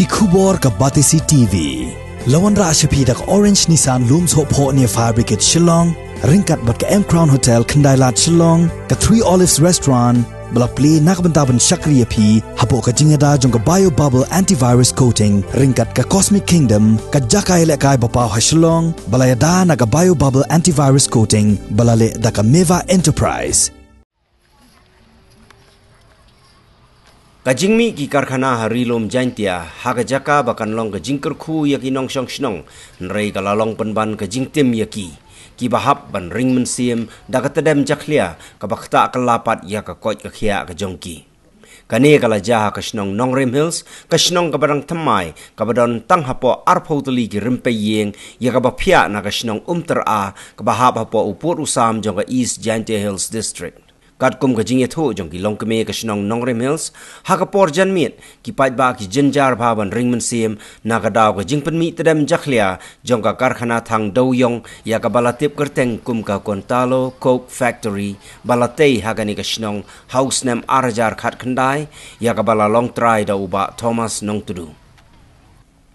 ki khubor ka Batisi TV. Lawan ra ashapi dak Orange Nissan Looms Hope Ho near Fabricate Shillong, ringkat bat ka M Crown Hotel Kandailat Shillong, ka Three Olives Restaurant, balak play nakbantaban Shakriya P, hapo ka jingada jong ka Bio Bubble Antivirus Coating, ringkat ka Cosmic Kingdom, ka Jakai Lekai Bapaw ha Shillong, balayada na ka Bio Bubble Antivirus Coating, balale da ka Meva Enterprise. Kajingmi ki karkhana harilom jantia haga jaka bakan long kajing kerku yaki nong shong shnong nrei kalalong penban kajing tim yaki ki bahap ban ring mensiem dagatadem jaklia kabakta kalapat ya ka koit ka khia ka jongki kane kala jaha ka shnong nongrem hills ka shnong ka barang thamai ka badon tang hapo arphotali ki rimpe yeng ya ka bapia na ka shnong umtar a ka bahap hapo upur usam jong ka East Jantia Hills District kat kum ka jing etho jong ki long keme ka shnong nongrem hills ha ka por jan mit ki pait ba ki jinjar bhaban ring men sim na ka daw ka jing penmi tedam jakhlia jong ka karkhana thang do yong ya ka balatip kerteng kum ka kontalo coke factory balatei ha ka ni ka shnong house nam arajar khat khandai ya ka bala long try da uba Thomas nong tudu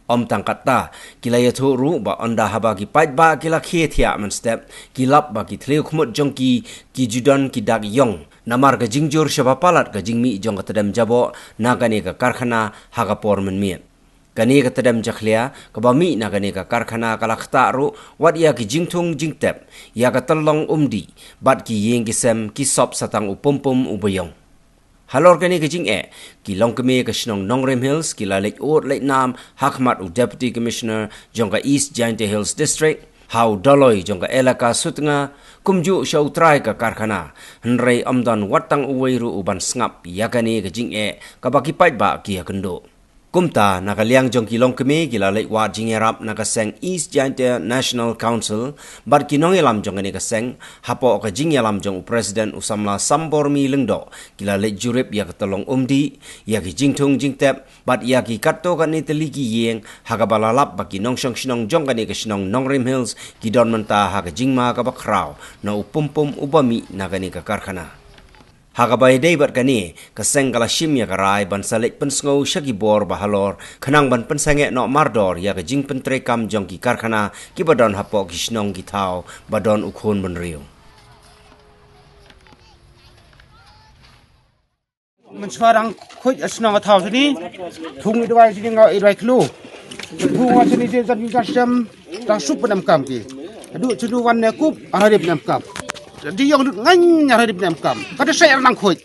om tangkata kila yathu ru ba onda haba ki pait ba kila khethia man step kilap ba ki thleu khmut jong ki judan ki dak yong namar ka jingjur shaba palat ka jingmi jong ka tadam jabo na kane ka karkhana ha ka por man miet kane ka tadam jakhlia ka ba mi na kane ka karkhana kalakta ru wat ya ki jingthung jingtep ya ka tallong umdi bat ki yeng ki sem ki sop satang upumpum ubayong halor kani ke jing ki long keme ka shnong nongrem hills ki la lek ot lek nam hakmat u deputy commissioner jongka East Jantia Hills district how doloi jongka elaka sutnga kumju show try ka karkhana hnrei amdan watang uweiru uban snap yakani ke jing ka baki pait ba ki hakendo kumta nakaliang jong kilong keme gila lek wa jingerap nakaseng East Jantia National Council bar kinong elam jong ani kaseng hapo ka jingelam jong president usamla sambormi lengdo gila lek jurip ya katolong umdi ya ki jingthung jingtep bat ya ki katto kan ni teligi yeng hagabalalap baki nong shong shnong jong kan ni kashnong nongrem hills ki don menta ha ka jingma ka bakraw na upumpum ubami nagani ka karkhana hagabai dei bat kani kaseng kala shim ya karai ban salik pensngo shaki bor bahalor khanang ban pensange no mardor ya ka jing pentre kam jong ki karkhana ki badon hapo ki shnong ki thau badon ukhon ban riuมันsekarangคุยสนองเท่านี้ทุ่งอีดไว้ที่เงาอีดไว้คลูทุ่งว่าชนิดที่จะมีการเชื่อมต่างสุปนำกำกีดูชดูวันเนี่ยกุบอะไรดิบนำกำdi yang ngan nyara di penam kam kada saya nang khoi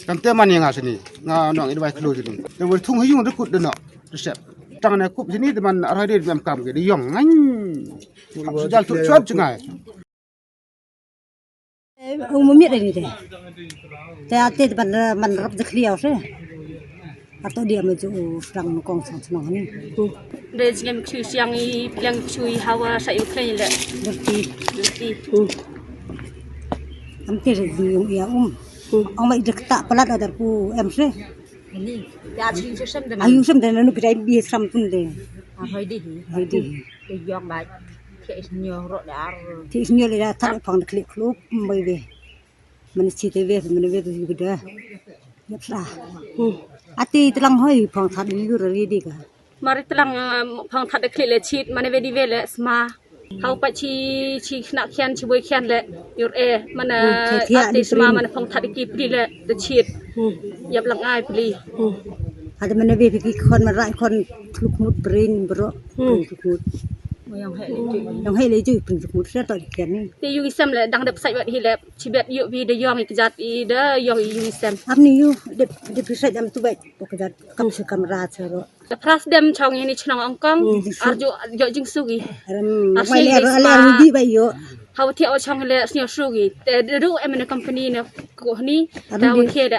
kan te man yang asini nga nong idwai klo sini de wol thung hayung de kut de no resep tang na kup sini de man ara di penam kam ge di yang ngan dal tu chop chngai mu miet ni de te ate man rap de khliao se atau dia maju serang kong sang ni de jeng chu siang I yang chui hawa sa Ukraine le berti hampir di ya ông mày được tạ palat ada ku em se ni ya chi chu sam de ayu sem de nu kidai bi sam tun de hơi đi de yong ba ke nyo ro dar thì như là thằng phòng được liệt lúc mày về mình chỉ tới về mình về từ bây giờ nhập ra ati telang hoi phòng thật đi rồi đi cả mari telang phang that de kle chit mane ve di ve le sma hau pa chi khna khian chi boi khian le yor mana ati sma mana phang that ki pri le de chit yap lang ai pri ada mana về cái con mà lại con lục một brain bro lục một yang hay lấy chữ lục một rất là kén đi ti yu sam le dang de sai ba hi le chi bet yu vi de yong ik jat I de yong yu sam am ni yu de pisai dam tu bet pokok kam se kamera chero the pras dem chong ni chnong ong kong arjo yo jing sugi mai le di ba yo how ti o chong le snyo sugi de ru em na company ne ko ni da o the de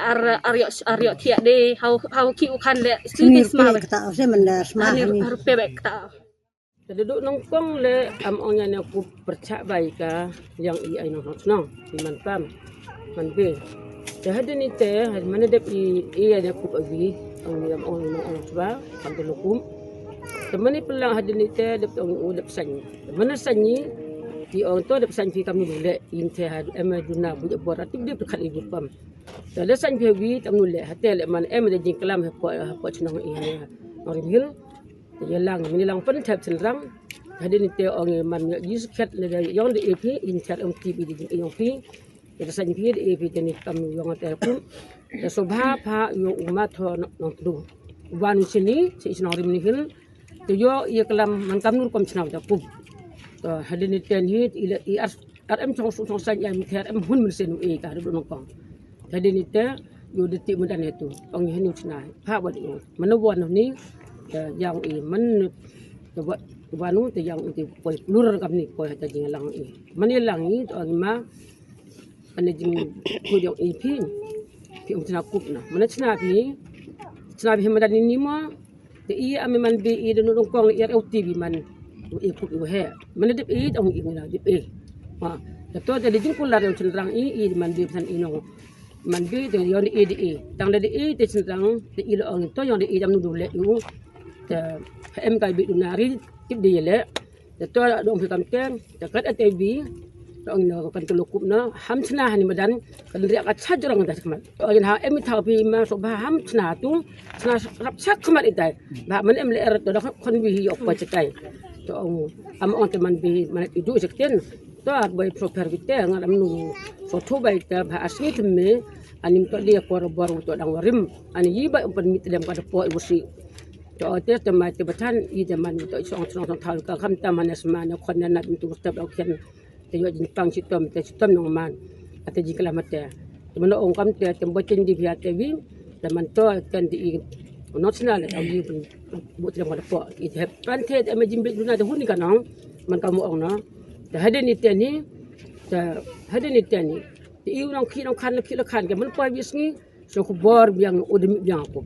aryo ti de how ki u khan le student smart kata se man smart ni har pe bek ta duduk nongkong le am ongnya ne ku percak bai ka yang I ai no nong di man pam man be de hadini te had man de I ne ku agi ong am ong no ong ba kan de lukum temani pelang hadini te de ong u de sang man sanyi di ong to de sang fi kami le in te had em duna bu bor atib de khat I pam de sang fi wi tam nu le hatel man em de jing kalam ha po chnong I ne orang hil yelang menilang pen tap senrang hadin te orang man yus kat le yon de ep in chat on tv di yon pi ya san pi de ep ni kam yon te pun ya sobha pha yo umat ho nong tu wan sini si isnorim ni hil te yo ye kalam man kam nur kom chnaw ta pub hadin te ni i RM trong san ya mi RM hun men senu e ka do nong kong hadin te yo de ti mudan itu ong hinu chna pha wat yo manawon ni yang man wanu te yang te poi lur kam ni poi ta jing lang i mani lang i to ma ane jing ko yo i pi chna kup na mana chna pi madan ni ma te i ame man be i de no kong i tv man i kup yo he mana de i ong i na de e ha to te jing ko la de chna i man be san i no man be de yo ni e tang de e te chna te i lo ong to yo de i jam nu le yu em kai bị nari tiếp đi lệ để tôi đã động kam ken để cắt ở tv ông nó cần tôi cụp nó ham chna hani madan cần riak acha jorang das kemat ông ha em thau pi ma so ba ham chna tu chna rap sak kemat itai ba man em le er to da kon bi yo pa cekai to ông teman bi man itu sekten to boy proper vite ngaram nu so thu bai ta ba asni temme anim to dia ko bor to dang warim ani yi ba umpan mitlem ka po ibusi to te temai te batan I zaman to song thal ka kham ta manas man khon na nat tu tab au ken te yo jin pang sitom nong man ate ji kala mate te man ong kam te tembo chen di bia te wi te man to kan di national au yi bu te ma po I te pan te me jim bi na de hun ka nong man ka mo ong no te hade ni te ni te I nong ki nong khan ki la khan ke man po wis ni so ko bor biang odemi biang ko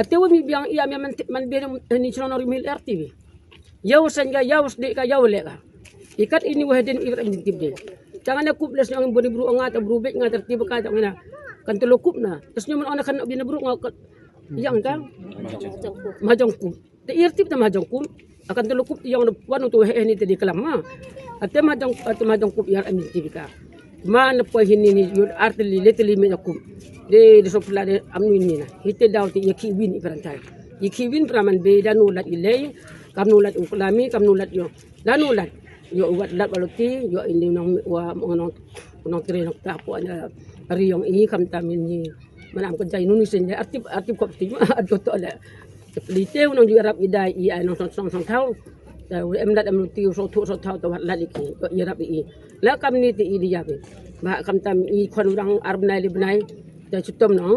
ate wo mi biang iya man be ni chrono mil RTV yaw sanga yaw de ka yaw le ka ikat ini waheden ibrahim tibde jangan aku plus nang boni bru nga ta bru be nga tertib ka ta ngana kan to lokup na terus nyaman ona kan bina bru nga yang ka majongku te irtib ta majongku akan to lokup yang wanu to he ni te di kalam ma ate majongku yar amin tibika man po hini ni yud artli letli me aku de sopla de amnu ni na hite dawti yaki win ibrantay yaki win praman be danu lat ilay kam nulat uklami kam nulat yo danu lat yo wat lat baloti yo ini nong wa nong tre nok ta po na riyong I kam tamin ni manam ko jay nuni sen artip ko ti adto to la lite nong ju arab idai I ay nong song thau em lat em ti so thau to wat lat iki yo irab I la kam ni ti I dia be ba kam tam I khon rang arbnai libnai da chutom no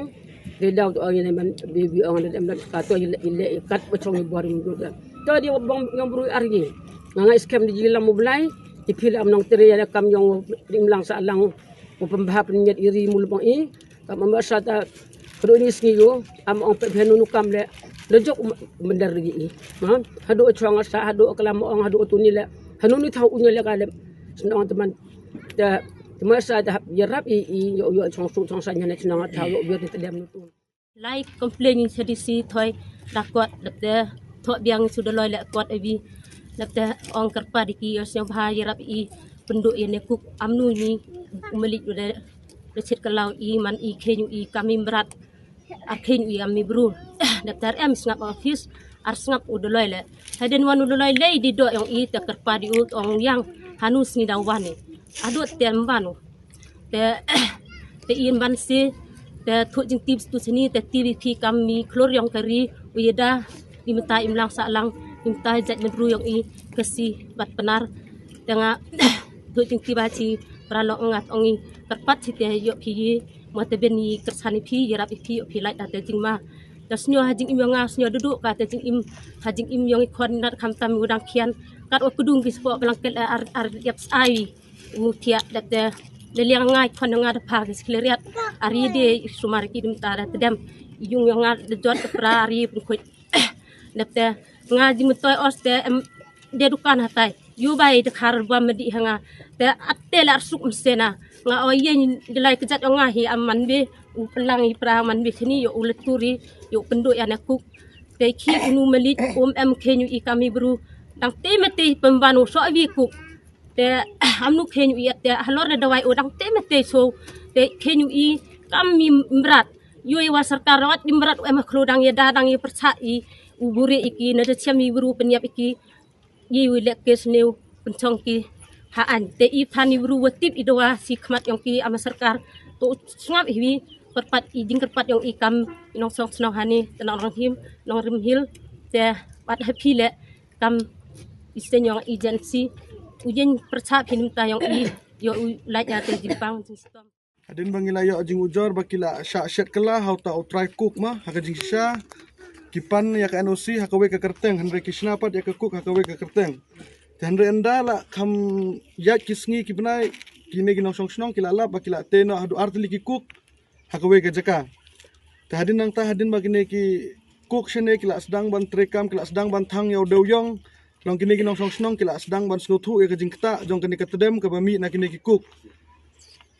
de daw to ay man bibi ang em lat ka to ile kat bachong borim do da to di bong yang bru argi nga scam di jilam mo blay ipil am nong tere ya kam yung rimlang sa alang mo pambahap niya iri mulbong I kam amasa ta pro ni sngiyo am ong pebhenu nu kam le lejok mendar gi I ha hadu chong sa hadu kalam ong hadu tuni le hanu ni thau unya le kalem senong teman da masa da yarap I yo chong sa nya ne senong thau yo bi te dem nu tu like complaining sedisi thoi dakwat de tho biang sudaloi le kwat abi lapta ong karpa diki yosnya bahaya rap I penduk yang nekuk amnu ni melik udah recit kalau I man I kenyu I kami berat akhir I kami bru daftar em ngap office ars ngap udah loy le haden wan udah loy le di do yang I te karpa di ong yang hanus ni dawan ni adut tem banu te in ban si te thu jing tips tu sini te TVP kami klor yang kari uyeda diminta imlang salang minta zat menru yang I kasih bat benar dengan tu jing tibaci pralok ngat ongi terpat site yo pi mate beni kersani pi yarap pi pi lait ate jing ma dasnyo hajing im yang ngasnyo duduk ka ate jing im hajing im yang ikon nat kam tam udang kian kat o kudung bis po belangkel ar yap ai mutia date leliang ngai kon ngat pa gis kleriat ari de sumar ki dum ta dat dem yung yang ngat de jot pra ari pun khoi date ngaji mutoy oste de dukan hatai yu bai de khar ba medi hanga te atel arsuk msena nga oyen dilai kejat nga hi amman be pelangi pra man be sini yo uleturi yo penduk ya nakuk te ki unu melit em kenyu I kami bru dang temete pembanu so wi ku te amnu kenyu I te halor na dawai odang temete so te kenyu I kami berat yui wa sarkar rawat dimrat emah klodang ya dadang ya percai uburi iki na ciami buru penyap iki yi wi lekes new pencong ki haan te i thani buru watip idoa si khmat yong ki ama sarkar to ngap hi perpat i jing kerpat yong ikam inong song snong hani tenang rang him nong rim hil te pat happy le kam isenyong agency ujen percap hinim ta yong i yo laj ya te Jepang sistem Adin bangila yo jing ujor bakila syak syak kala hau ta utrai cook ma haka jing sya kipan ya ka NOC haka we ka kerteng Henry Krishna pat ya ka cook haka we ka kerteng Henry enda la kam yat kisngi kibnai kine ginong song snong kila lap bakila te no hadu artli ki cook haka we ka jaka ta hadin nang ta hadin bagine ki cook shene kila sedang ban trekam kila sedang ban thang yo deuyong long kine ginong song snong kila sedang ban snothu ya ka jing kta jong kine ka tedem ka bami na kine ki cook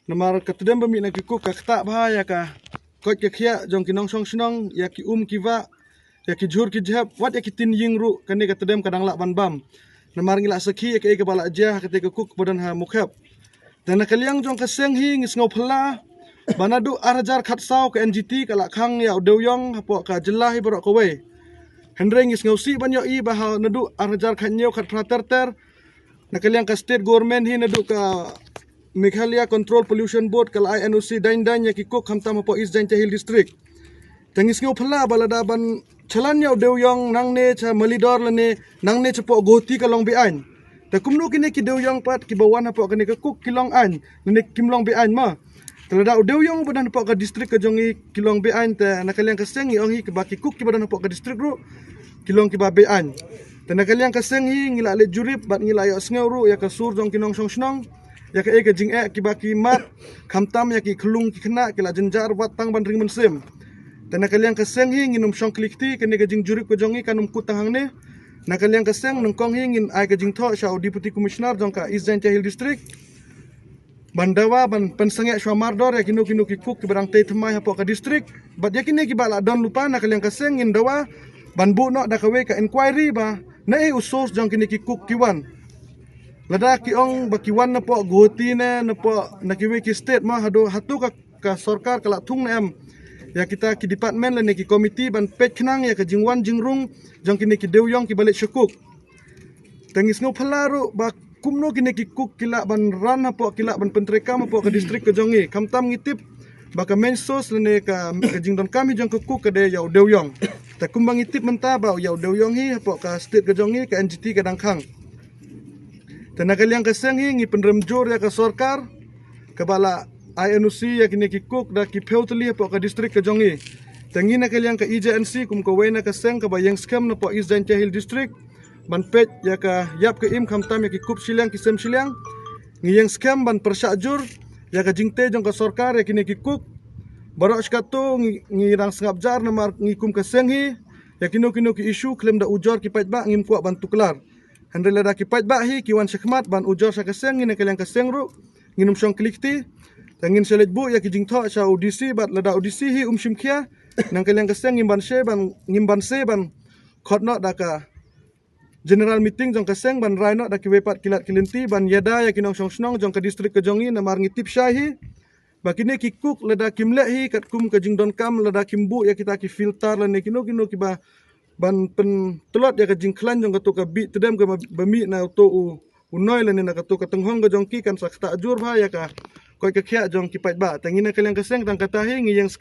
Namar katedem bami na kikuk kakta bahaya ka kot ke khia jong kinong song snong ya ki kiwa ya ki jhur ki jhap wat ya ki tin ying ru kane katedem kadang lak ban bam namar ngila sakhi ya ke bala jah kate ke kuk badan ha mukhap dan kaliang jong ka seng hi ngis ngau phla banadu arajar khatsau ke NGT kala khang ya deuyong hapo ka jelah hi borok kowe hendreng ngis ngau si ban yo I bah nadu arajar khanyo khat prater ter na kaliang ka state government hi nadu ka Meghalaya Control Pollution Board kala INOC dain ya kikuk hamtam po East Jain Hill District. Tengis ngau phala balada ban chalan yau deuyong nang ne cha malidor lane nang ne chapo goti kalong bian. Ta kumno kini ki deuyong pat ki bawan po kini kukuk kilong an ne kimlong bian ma. Talada deuyong badan po ka district ka jongi kilong bian ta nakaliang kaseng yong hi ka kikuk ki badan po ka district ru kilong ki ba bian. Ta nakaliang kaseng hi ngila le jurip bat ngila yo sngew ru ya ka sur jong kinong song snong ya ka eka jing ki baki mat khamtam ya ki khulung ki khna kila jenjar wat tang ban ring mensim tana kaliang ka seng hi nginum shong klikti kene ka jing jurip ko jongi kanum kutang ne na kaliang ka seng nongkong hi ngin ai ka jing tho shau deputy commissioner jong ka East Jain Hill District bandawa ban pensenge shwamardor ya kinu ki kuk ki barang te thmai hapo ka district bat ya kine ki bala don lupa na kaliang ka seng ngin dawa ban bu no da ka we ka inquiry ba na e usos jong kine ki kuk kiwan Lada ki ong bakiwan na po goti na po nakiwi ki state ma hatu ka sarkar kala thung na em ya kita ki department la ne ki committee ban pet khnang ya ka jingwan jingrung jong kini ki deuyong ki balik syukuk tengis ngo phalaru ba kumno kini ki kuk kila ban ran na po kila ban pentreka ma po ka district ka jongi kamtam ngitip ba ka main source la ne ka jingdon kami jong ka kuk ka de yau deuyong ta kumbang ngitip menta ba yau deuyong hi po ka state ka jongi ka NGT ka dangkhang Tanakaliang kaseng hi ngi penremjur ya ka sarkar kabala INOC ya kini ki kuk da ki peutli po ka district ka jongi tangi na kaliang ka EJNC kum ko wena kaseng ka bayang scam na po East Jain Hill District ban pet ya ka yap ka im khamtam ya ki kup silang ki sem silang ngi yang scam ban persajur ya ka jingte jong ka sarkar ya kini ki kuk barok skato ngi rang sngap jar na mar ngi kum kaseng hi ya kino ki issue claim da ujor ki pat ba ngim kuak ban tuklar Handre lada ki pat ba hi kiwan syakmat ban ujor sa kaseng ngin kaliang kaseng ru nginum syong klikti tangin selet bu ya ki jingtho sa audisi bat lada audisi hi shimkhia nang kaliang kaseng ngimban se ban khotno da ka general meeting jong kaseng ban raino da ki wepat kilat kilinti ban yada ya kinong song snong jong ka district ka jongi na mar ngitip syahi bakine ki kuk lada kimle hi kat kum ka jingdon kam lada kimbu ya kita ki filter la ne kino ki ba ban pen telot ya ka jingklan jong ka to ka bi tedem ka bami na to unoi la ne na ka to ka tenghong ka jong ki kan sakta ajur ba ya ka koi ka khia jong ki pat ba tangina kaliang kaseng tang kata hi ngi yang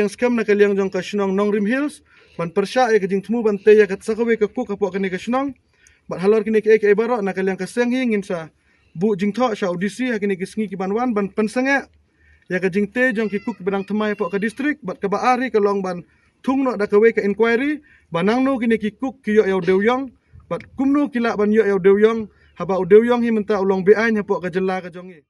scam na kaliang jong ka shnong nong rim hills ban persya ya ka jing thmu ban te ya ka sakawe ka kuk apo ka ne ka shnong bat halor kini ke baro na kaliang kaseng hi ngin sa bu jingtho sa audisi ha kini kisngi ki ban wan ban pensenge ya ka jingte jong ki kuk badang thmai apo ka district bat ka ba ari ka long ban thung no da ka we ka inquiry banang no kini ki kuk ki yo deuyong bat kumno kila ban yo deuyong haba deuyong hi menta ulong bi ai hapo ka jella ka jongi